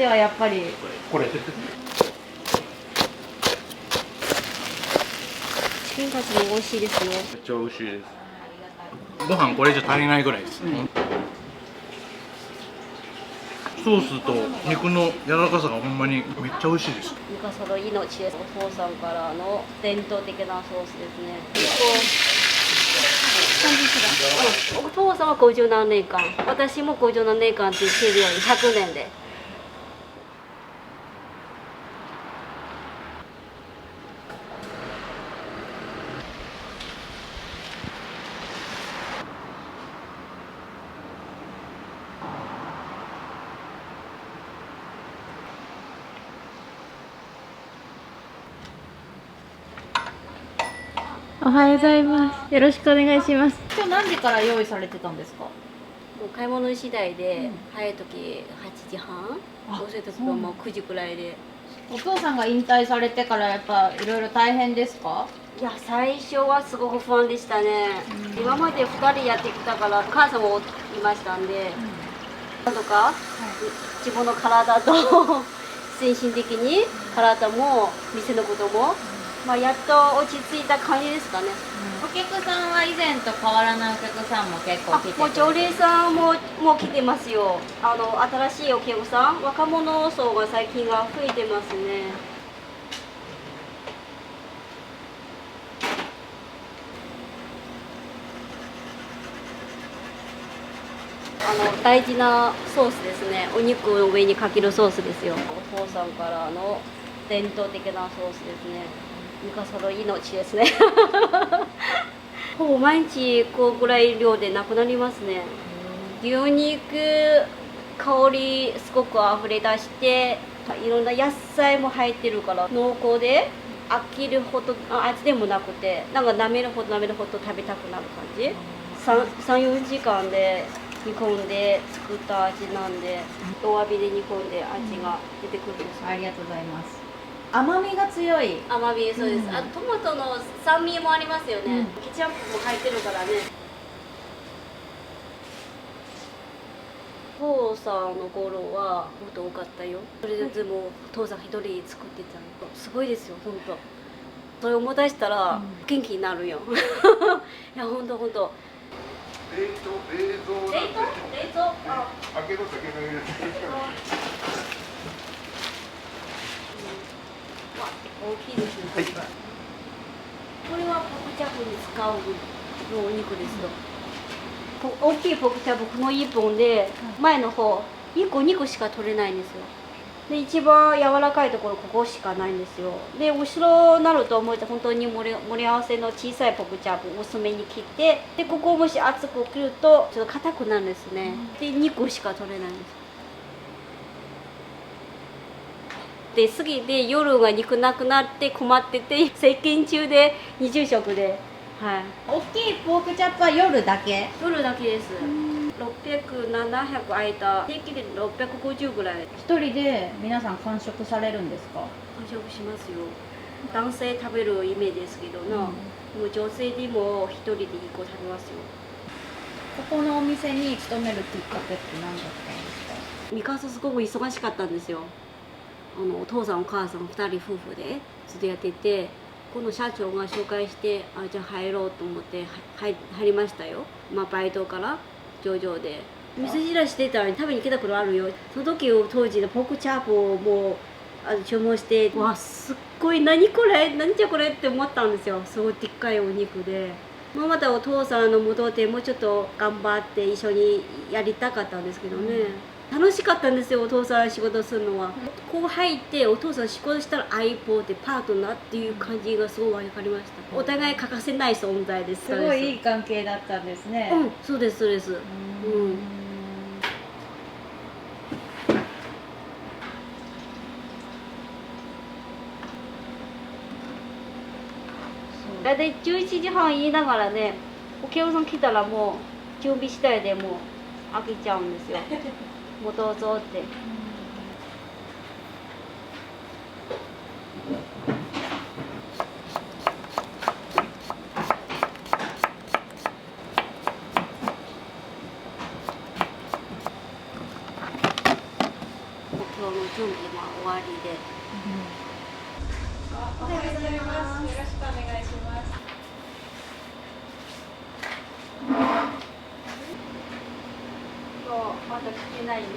てはやっぱりこれ。チキンカツも美味しいですよ。めっちゃ美味しいです。ご飯これじゃ足りないぐらいです。ソースと肉の柔らかさがほんまにめっちゃ美味しいです。ミカサの命です。お父さんからの伝統的なソースですね。お父さんは50何年間、私も50何年間って言ってるように100年で。おはようございます。よろしくお願いします。今日何時から用意されてたんですか？もう買い物次第で、早い時8時半、遅い時はもう9時くらいで。お父さんが引退されてからやっぱいろいろ大変ですか？いや、最初はすごく不安でしたね。今まで2人やってきたから、お母さんもいましたんで、なんとか、自分の体と精神的に体も店のことも、まあ、やっと落ち着いた感じですかね。お客さんは以前と変わらないお客さんも結構来てくれて、もう常連さんも来てますよ。新しいお客さん、若者層が最近は増えてますね。大事なソースですね。お肉の上にかけるソースですよ。お父さんからの伝統的なソースですね。ミカサの命ですね。ほぼ毎日こうぐらい量でなくなりますね。牛肉香りすごく溢れ出して、いろんな野菜も入ってるから濃厚で飽きるほど味でもなくて、なんか舐めるほど食べたくなる感じ。3、4時間で煮込んで作った味なんで、弱火で煮込んで味が出てくるんですよ。ありがとうございます。甘みが強い。甘み、そうです。あとトマトの酸味もありますよね。ケチャップも入ってるからね。父さんの頃はもっと多かったよ。それでも父さん一人作ってたの。すごいですよ、本当。それを思い出したら元気になるよ。いや、本当。冷蔵開けろ先の入れて。大きいですね。はい、これはポクチャブに使うのお肉ですよ。大きいポクチャブこの1本で、前の方1個2個しか取れないんですよ。で一番柔らかいところここしかないんですよ。で後ろになると思うと本当に盛り合わせの小さいポクチャブ薄めに切って、でここをもし厚く切るとちょっと硬くなるんですね。で2個しか取れないんです。で過ぎて夜が肉なくなって困ってて、接近中で20食で、はい。大きいポークチャップは夜だけ？夜だけです。600、700空いた平均で650ぐらい。一人で皆さん完食されるんですか？完食しますよ。男性食べるイメージですけどな、もう女性でも一人で1個食べますよ。ここのお店に勤めるきっかけって何だったんですか？三笠すごく忙しかったんですよ。お父さんお母さん2人夫婦でずっとやってて、この社長が紹介して、じゃあ入ろうと思って入りましたよ。まあバイトから上々で店知らしてたら食べに来たことあるよ。その時当時のポークチャープをもう注文して、わすっごい何これ何じゃこれって思ったんですよ。すごいでっかいお肉で、またお父さんの元でもうちょっと頑張って一緒にやりたかったんですけどね。楽しかったんですよ、お父さん仕事するのは。こう入ってお父さん仕事したら相棒でパートナーっていう感じがすごい分かりました。お互い欠かせない存在です。すごいいい関係だったんですね。そうですそうです。だいたい11時半言いながらね、お客さん来たらもう準備次第でもう開けちゃうんですよ。もうどうぞって。今日の準備終わりで。おはようございます。よろしくお願いします。そう、まだ来てないね。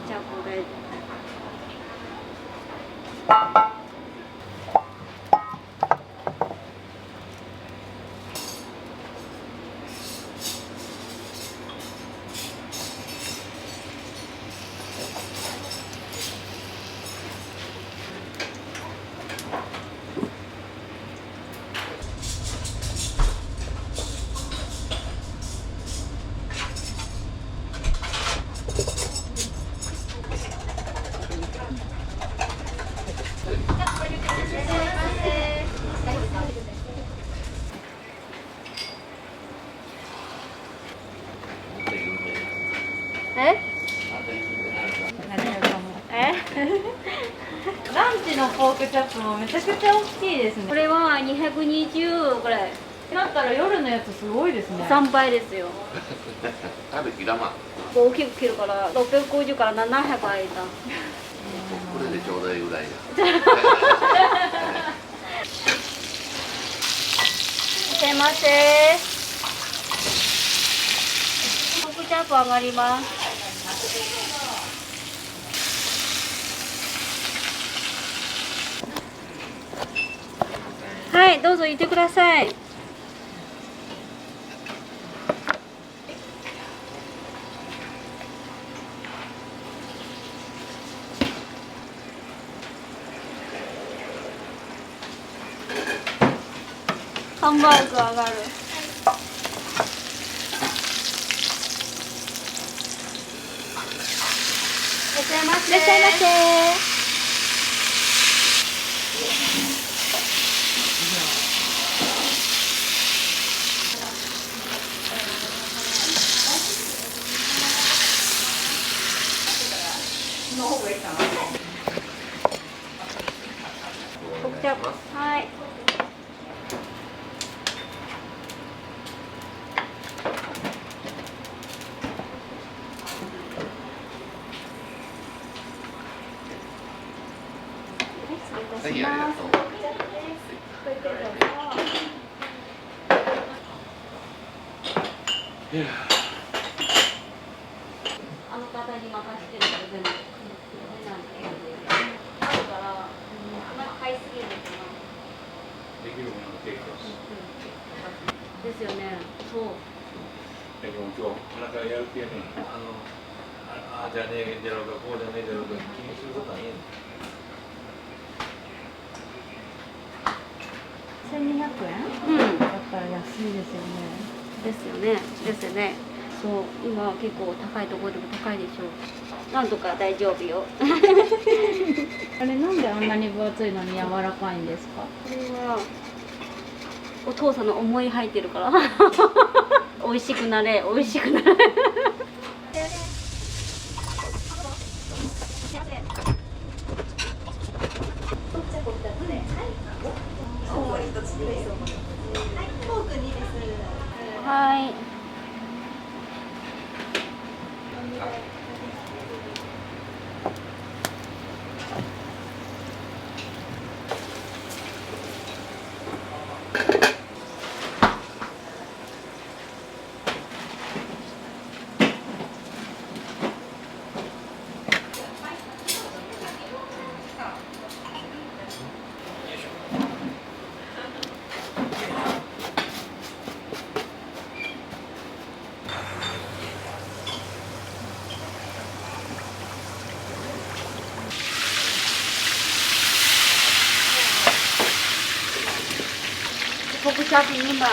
じゃあこれ。ランチのポークチャップもめちゃくちゃ大きいですね。これは220ぐらい。だったら夜のやつすごいですね。3倍ですよ。食べきらまん。大きく切るから650から700間。これでちょうどいいぐらいや。すいません。ポークチャップ上がります。はい、どうぞ行ってください。ハンバーグ上がる。いらっしゃいませ。いらっしゃいませ。はい。失礼いたします。あの方に任せてるから全部。あるから、あんまり買いすぎるかな。できるものを提供する。ですよね。そう。でも今日なかなかやる気やね。あじゃねえだろうかこうじゃねえだろうか気にすることはねえ。1200円？だったら安い。いですよね。ですよね。ですよね。そう今結構高いところでも高いでしょう。なんとか大丈夫よ。あれなんであんなに分厚いのに柔らかいんですか？これはお父さんの思い入ってるから。美味しくなれ美味しくなれ。はい。僕シャツ2枚上がるよ。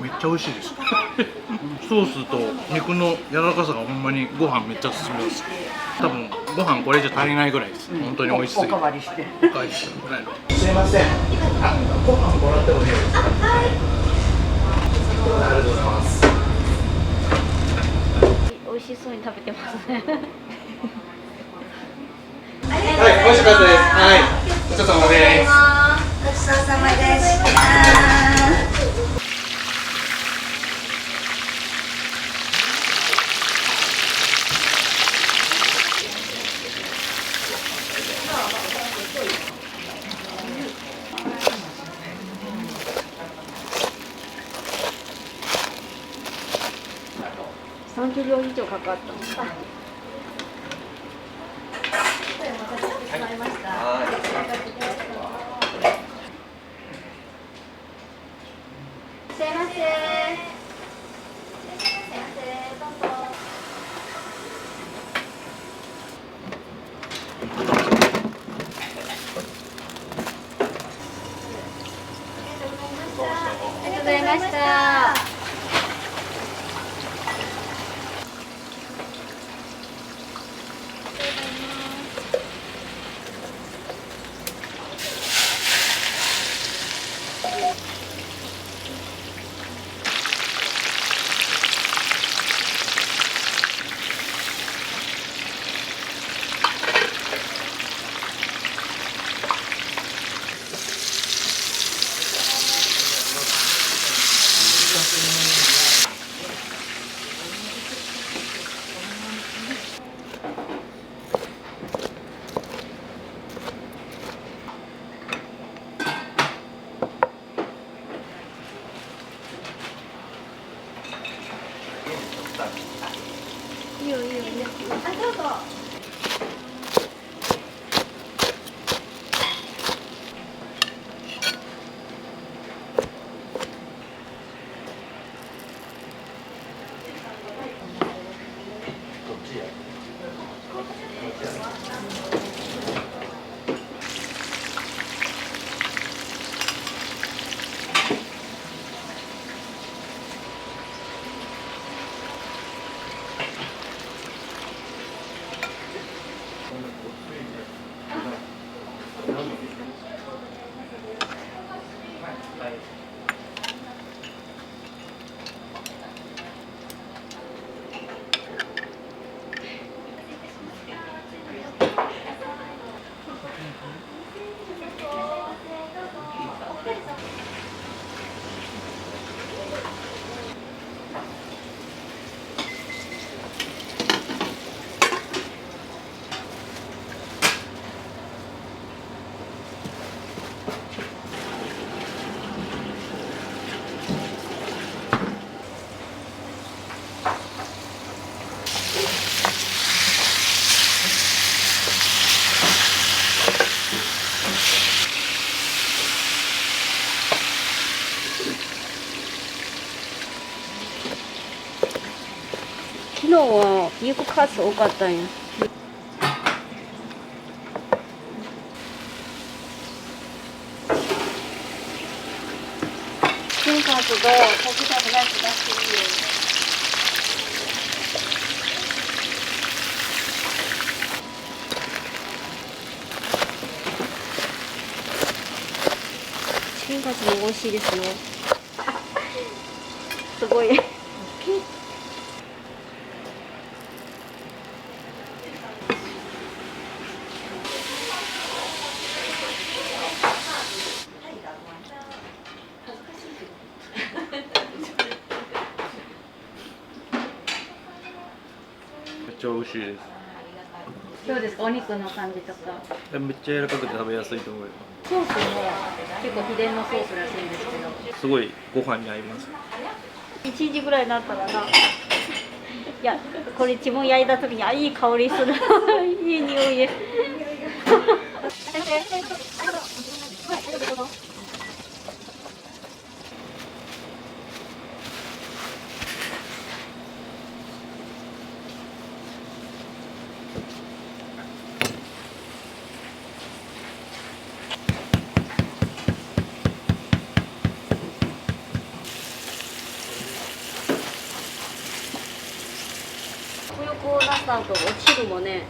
めっちゃ美味しいです。ソースと肉の柔らかさがほんまにご飯めっちゃ進みます。多分ご飯これじゃ足りないぐらいです。本当に美味しすぎて。おかわりして。おかわりしてぐらいの。すいません。ご飯もらってもいいですか。はい。ありがとうございます。美味しそうに食べてますね。はい、美味しかったです。はい、ごちそうさまです。ごちそうさまでした。30秒以上かかった。すいません。ありがとうございました。いいよいいよね。あ、どうぞ。は肉カツ多かったんや。チキンカツとポテトフライス出してるよ。チキンカツも美味しいですよ。すごい。めっちゃ美味しいです。どうですか、お肉の感じとか。めっちゃ柔らかくて食べやすいと思いまソースも結構秘伝のソースらしいんですけど。す。すごいご飯に合います。1時ぐらいになったらな。いや、これ自分焼いた時に、あ、いい香りする。いい匂い。こういうこうなった後、お汁もね。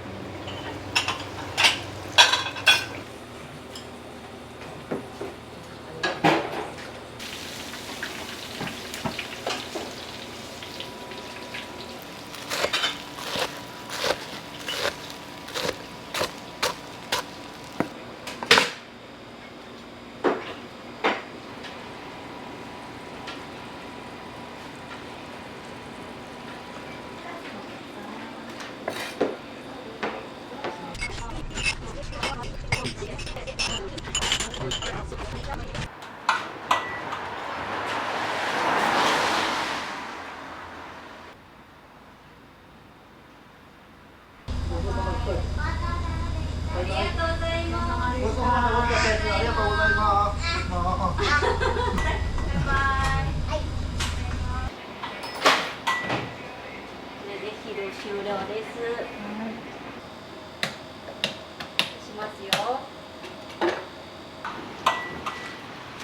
終了です。しますよ。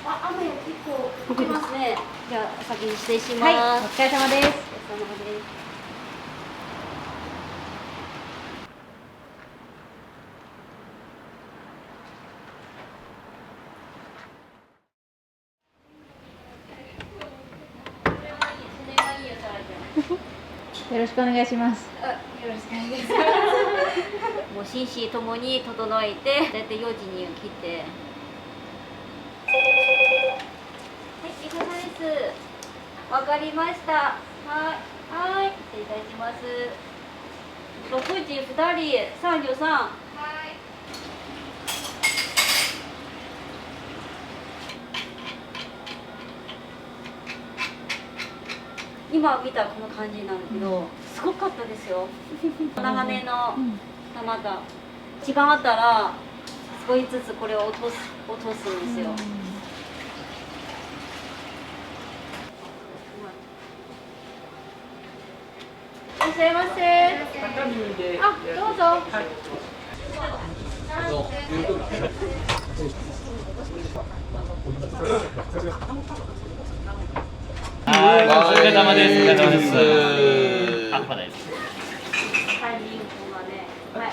あ、雨結構降ってますね。じゃあ先に失礼します。はい、お疲れ様です。お疲れ様です。よろしくお願いします。よろしくお願いします。もう心身ともに整えて、だいたい4時に来て。はい、いかがです。わかりました。はい、失礼いたします。6時2人、33。はい。今見たこの感じなんだけど、すごかったですよ。長めの玉が。時間あったら少しずつこれを落とすんですよ。いらっしゃいませ。あ、どうぞ。はい、お疲れ様です。お疲れ様です。あ、まだです。タイミングがね。はい。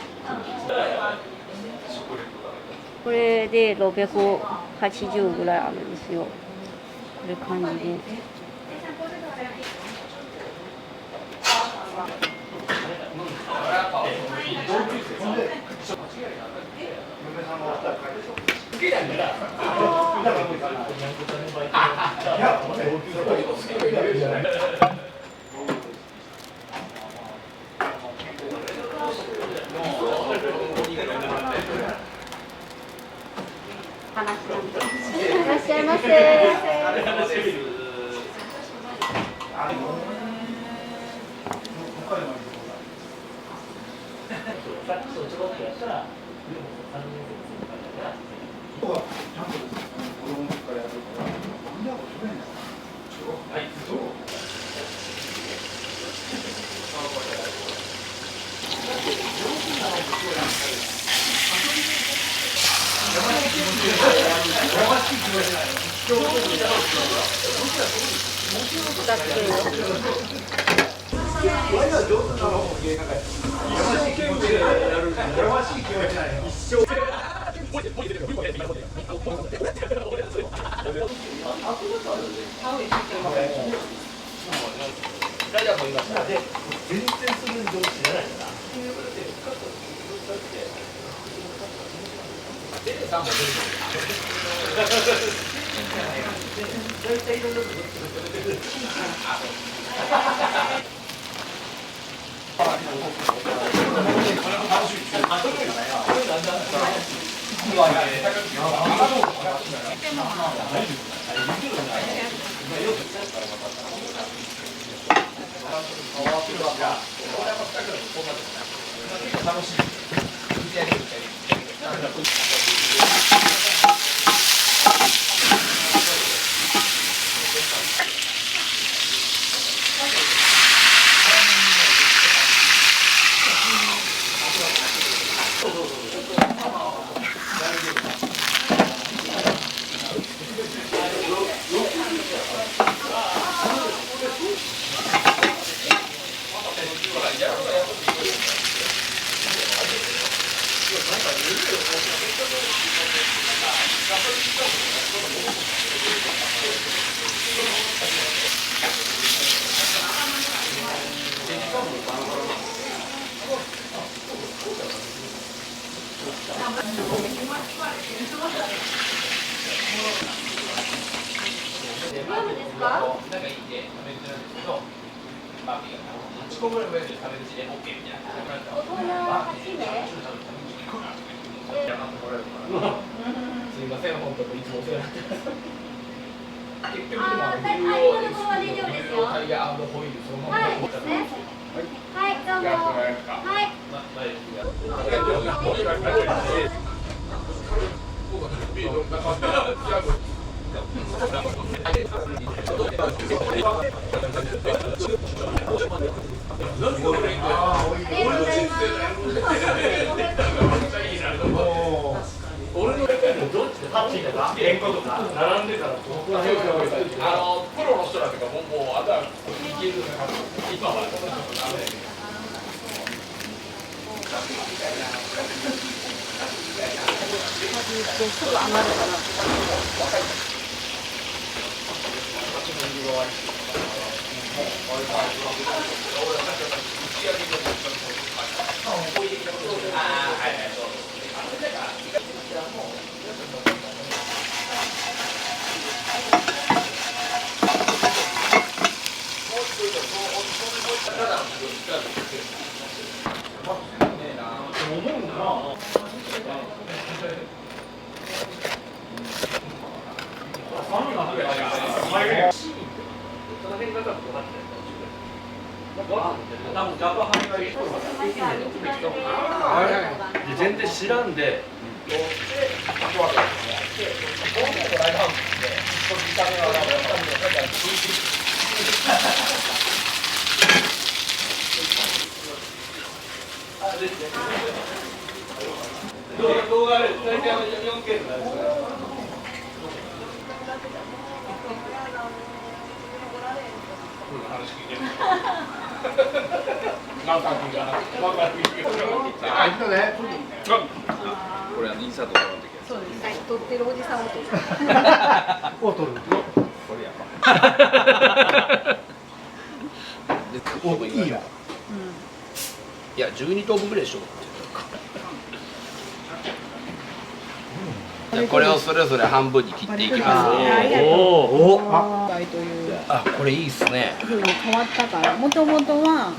これで680ぐらいあるんですよ。これ感じで。いらっしゃいませ。全然知らんで。動画大体4K のやつ。これインサートの時そうです。撮ってるおじさんを撮る。を取る。これやばお、いいな。いや12等分ぐらいでしょ。じゃあこれをそれぞれ半分に切っていきます。おお。あ、これいいっすね。変わったから、もともとは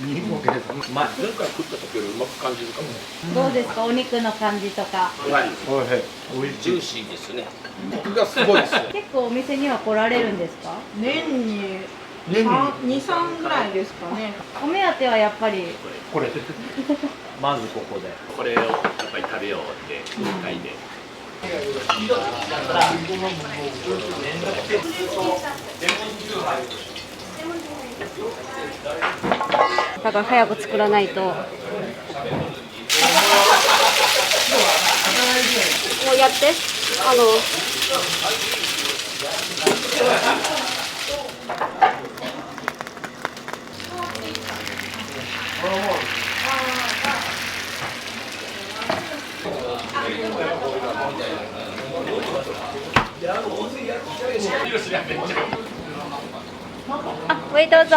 いいわけです。前回食った時よりうまく感じるかも。どうですか、お肉の感じとか。ジューシーですね。コクがすごいですよ。結構お店には来られるんですか？年に2、3ぐらいですかね。お目当てはやっぱりこれ。まずここで。これをやっぱり食べようって1回で。だから早く作らないと。もうやって。ウェイどうぞ。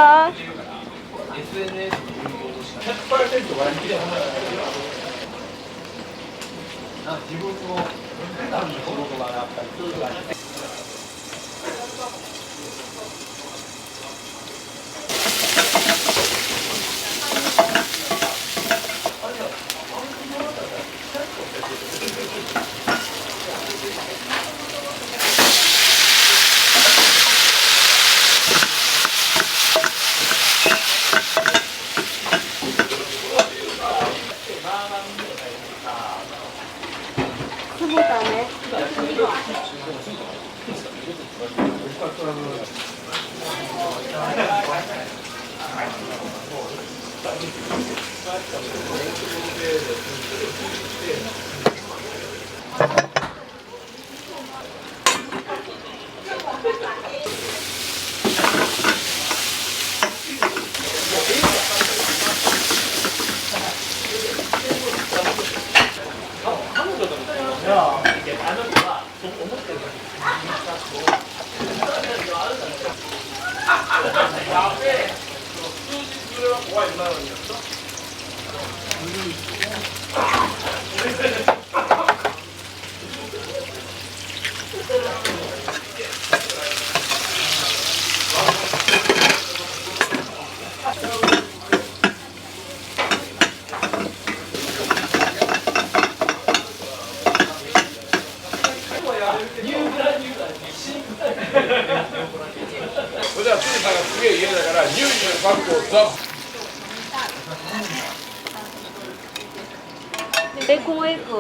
ベーコンエッグ。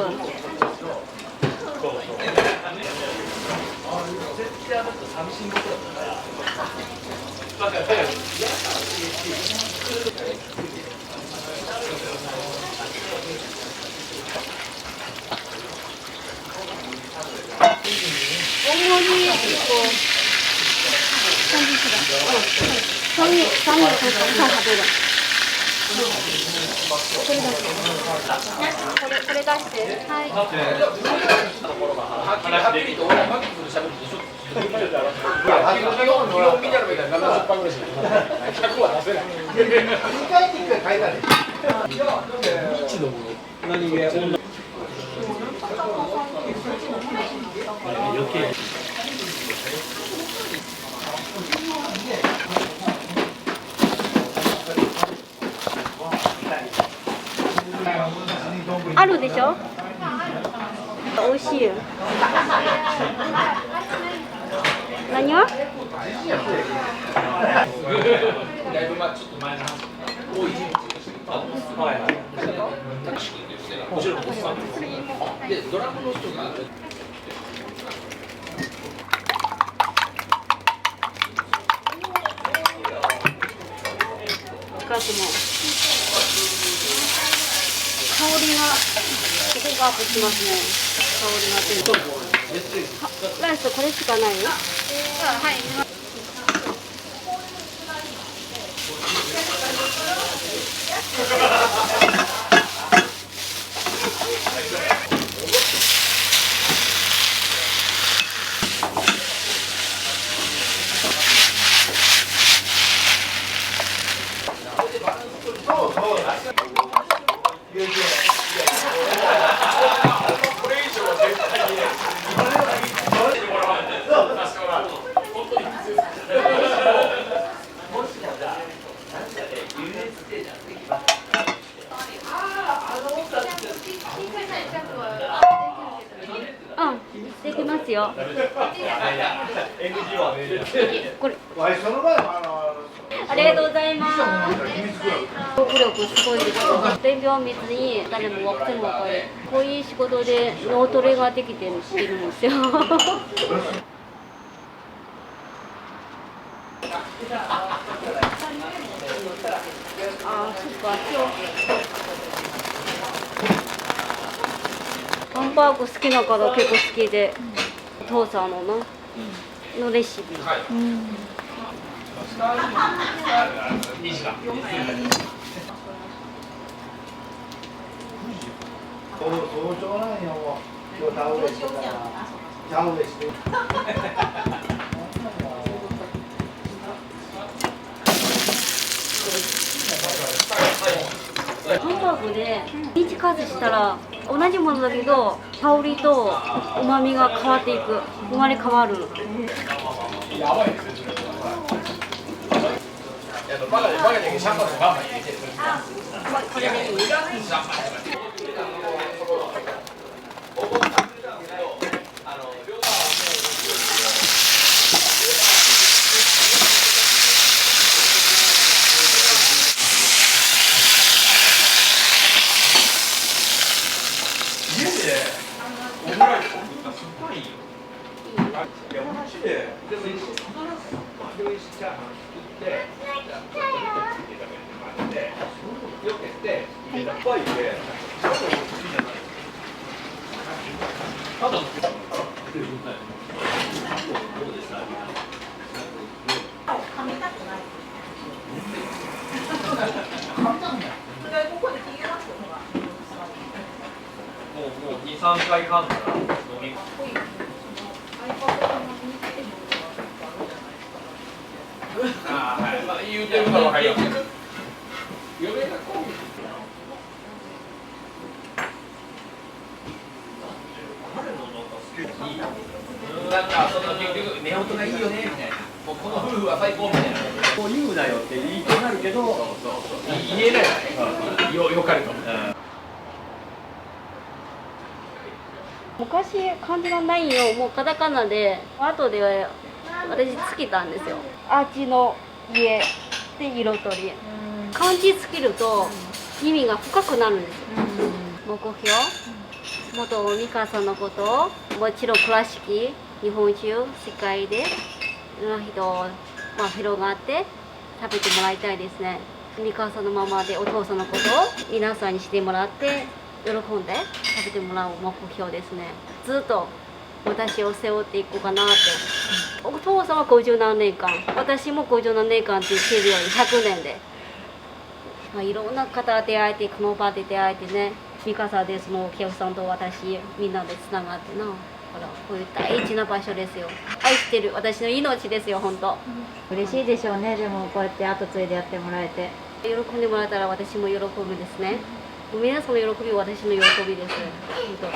大盛り1個3人食べる。これ出して。はい。あるでしょ。美味しいよ。何は？しかしも香りがここがアップしますね。香りがライスこれしかない？はい。できますよ。これ。ありがとうございます。努力すごいですよ。勉強密に誰も分かってもこれ。こういう仕事で脳トレができてるんですよ。あ、そっか、今日ハンバーグ好きな方結構好きで、お父さんのな、のレシピ。ハンバーグで日数したら同じものだけど香りとうまみが変わっていく、生まれ変わる。これでいい？もう2、3回半から飲み。ああ、はい。まあ言うてるから分かります。なんかその結局目音がいいよねみたいな。もうこの夫婦は最高みたいな。こう言うなよって言いたがるけど、言えないからね。よかると。昔漢字がないよ、もうカタカナで後で私つけたんですよ。アーチの家で彩り。漢字つけると意味が深くなるんですよ。目標、元美香さんのこと、もちろん倉敷、日本中、世界での人、広がって食べてもらいたいですね。美香さんのままでお父さんのことを皆さんにしてもらって喜んで食べてもらう目標ですね。ずっと私を背負っていこうかなって。お父さんは50何年間、私も50何年間って言ってるように100年で、いろんな方出会えて、この場で出会えてね、美香さんでそのお客さんと私みんなでつながってな、こういう大事な場所ですよ。愛してる私の命ですよ、本当。嬉しいでしょうね。でもこうやって後継いでやってもらえて。喜んでもらえたら私も喜ぶですね。皆さんの喜びは私の喜びです。本当。